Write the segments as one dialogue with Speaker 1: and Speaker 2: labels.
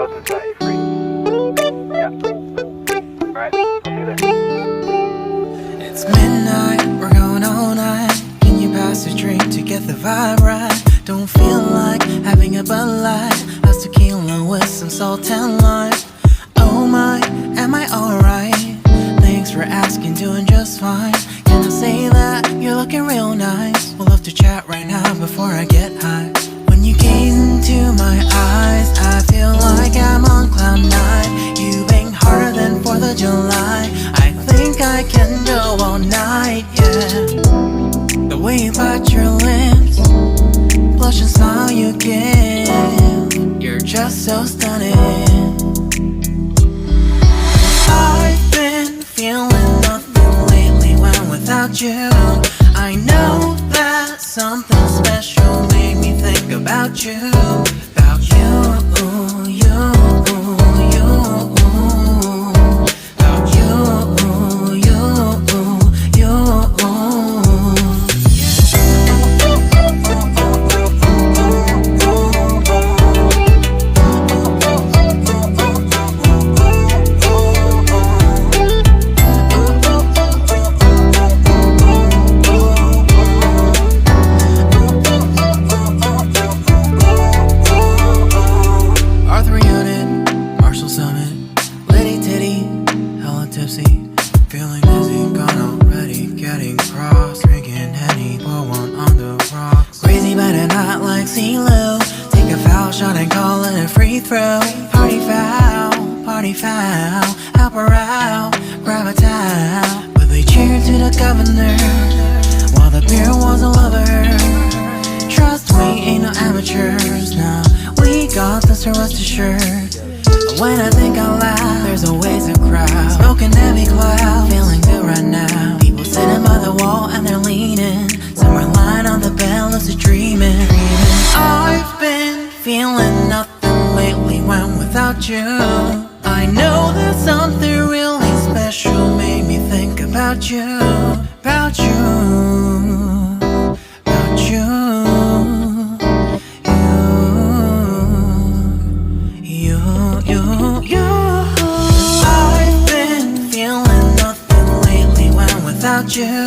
Speaker 1: close and set you free. Yeah. Alright, let's do this.
Speaker 2: It's midnight, we're going all night. Can you pass a drink to get the vibe right? Don't feel like having a Bud Light. How's tequila with some salt and lime? Oh my, am I alright? Thanks for asking, doing just fine. Can I say that you're looking real nice? We'll love to chat right now before I get high. When you gaze into my eyes, I feel like I'm on cloud nine. You bang harder than 4th of July. I think I can go all night, yeah. The way you bite your lips, blush and smile you give, you're just so stunning. I've been feeling nothing lately when without you. I know that something special made me think about you. About you, you, you. About you, you, you. Feeling dizzy, gone already, getting cross. Drinking Henny, pour one on the rocks. Crazy but not like CeeLo. Take a foul shot and call it a free throw. Party foul, help her out, grab a towel. But they cheered to the governor, while the beer was a lover. Trust me, ain't no amateurs, nah. We got this, so rest assured. When I think out loud, there's always a crowd. Smoking heavy cloud, feeling good right now. People sitting by the wall and they're leaning. Some are lying on the bed, lucid dreaming. I've been feeling nothing lately when without you. I know that something really special made me think about you. About you, about you. I've been feeling nothing lately when without you.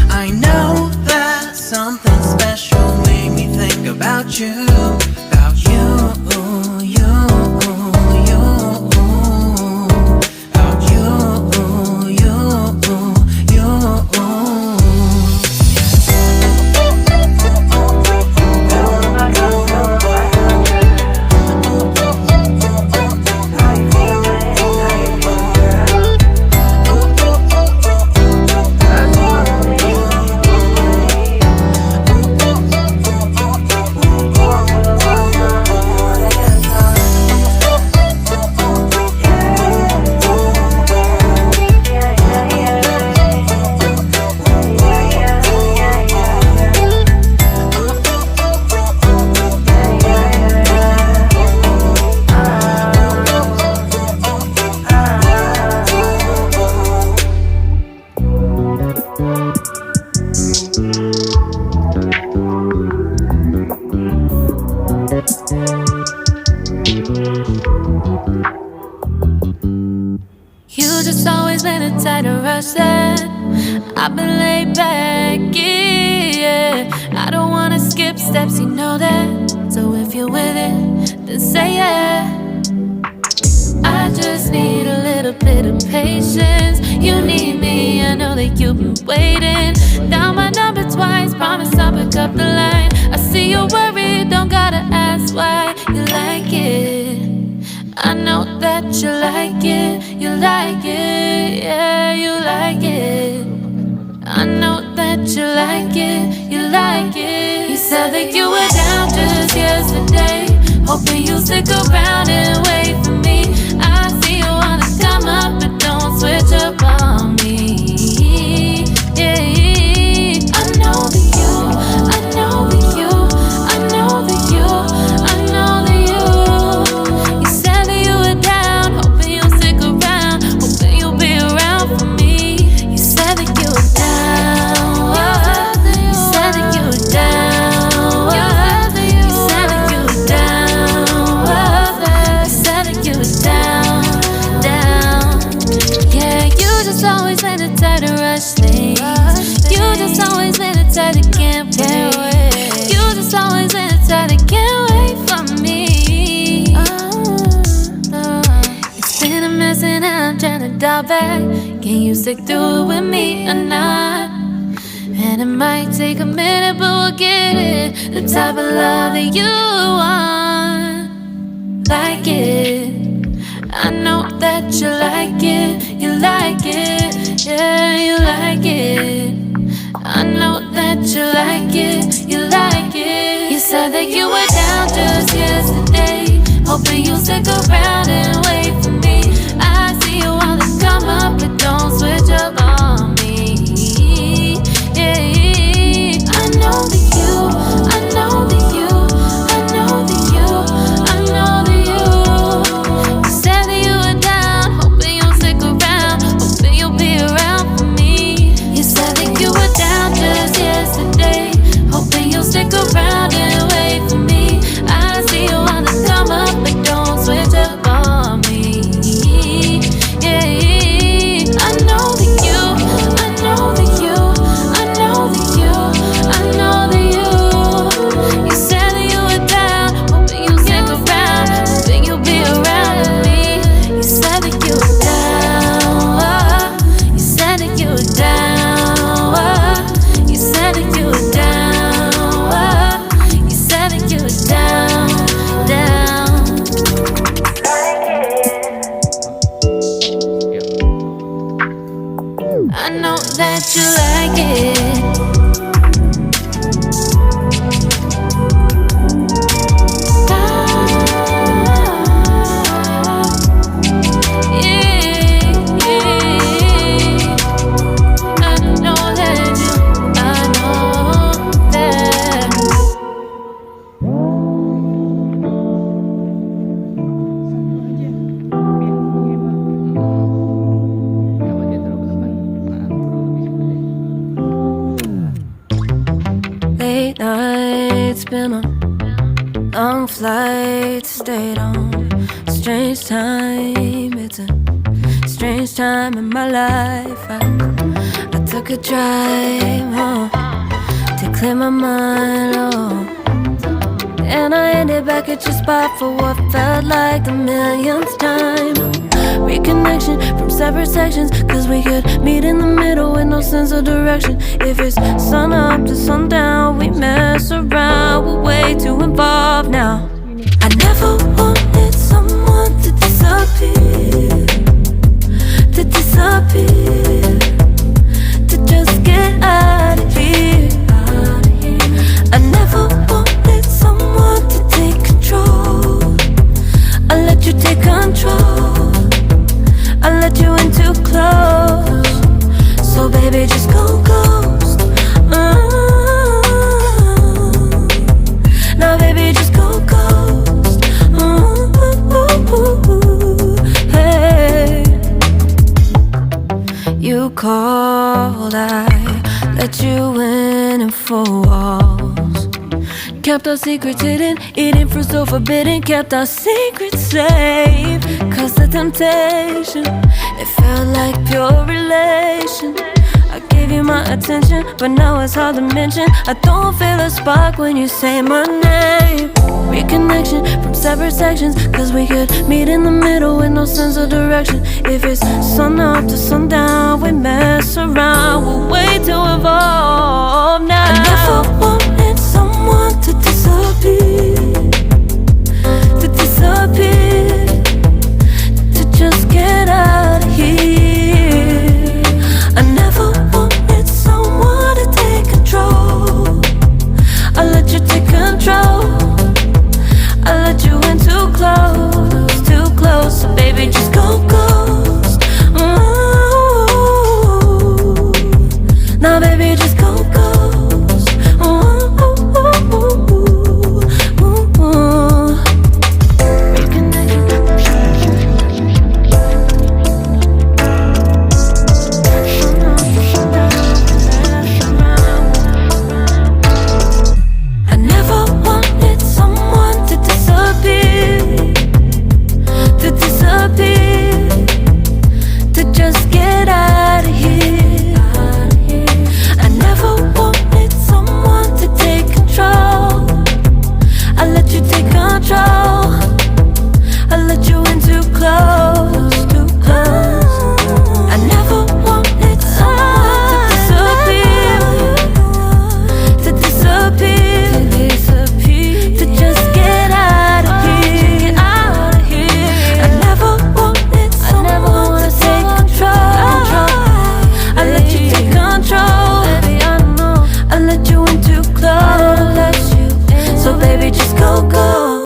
Speaker 2: I know that something special made me think about you. About you, you, you. About you, you, you.
Speaker 3: You just always been a tighter rush that I've been laid back, yeah. I don't wanna skip steps, you know that. So if you're with it, then say yeah. I just need a little bit of patience. You need me, I know that you've been waiting. Down my number twice, promise I'll pick up the line. I see you're worried, don't gotta ask why. You like it, I know that you like it. You like it, yeah, you like it. I know that you like it, you like it. You said that you were down just yesterday, hoping you'll stick around and wait for me. I see you wanna come up, but don't switch up on me. Yeah, I know that you, I know that you, I know that you, I know that you. You said that you were down, hoping you'll stick around, hoping you'll be around for me. You said that you were down, you said that you were down, you said that you were down, you said dial back. Can you stick through it with me or not? And it might take a minute, but we'll get it. The type of love that you want. Like it, I know that you like it. You like it, yeah, you like it. I know that you like it, you like it. You said that you were down just yesterday, hoping you'll stick around and wait for me. I see you on the come up, but don't switch up on me. Yeah, I know that you, I know that you, I know that you, I know that you. You said that you were down, hoping you'll stick around, hoping you'll be around for me. You said that you were down just yesterday, hoping you'll stick around and wait for me. I see you on the come up, but don't switch up on me. Yeah, I know that you, I know that you, I know that you, I know that you. You said that you were down, hoping you'll stick around, hoping you'll be around with me. You said that you were down, you said that you were down, you said that you were down, you said that you were down, down. I know that you like it. Late nights, been on long flights, stayed on strange time. It's a strange time in my life. I took a drive home to clear my mind, oh. And I ended back at your spot for what felt like the millionth time. Reconnection from separate sections, cause we could meet in the middle with no sense of direction. If it's sun up to sundown, we mess around, we're way too involved now. I never wanted someone to disappear, to disappear, to just get out of here. I never wanted someone to take control. I let you take control, I let you in too close. So baby, just go ghost. Now baby, just go ghost. Hey, you called, I let you in and 4 walls. Kept our secrets hidden, eating fruit so forbidden. Kept our secrets safe, cause the temptation, it felt like pure relation. I gave you my attention, but now it's hard to mention. I don't feel a spark when you say my name. Reconnection from separate sections, cause we could meet in the middle with no sense of direction. If it's sun up to sundown, we mess around, we're way too involved now. I never want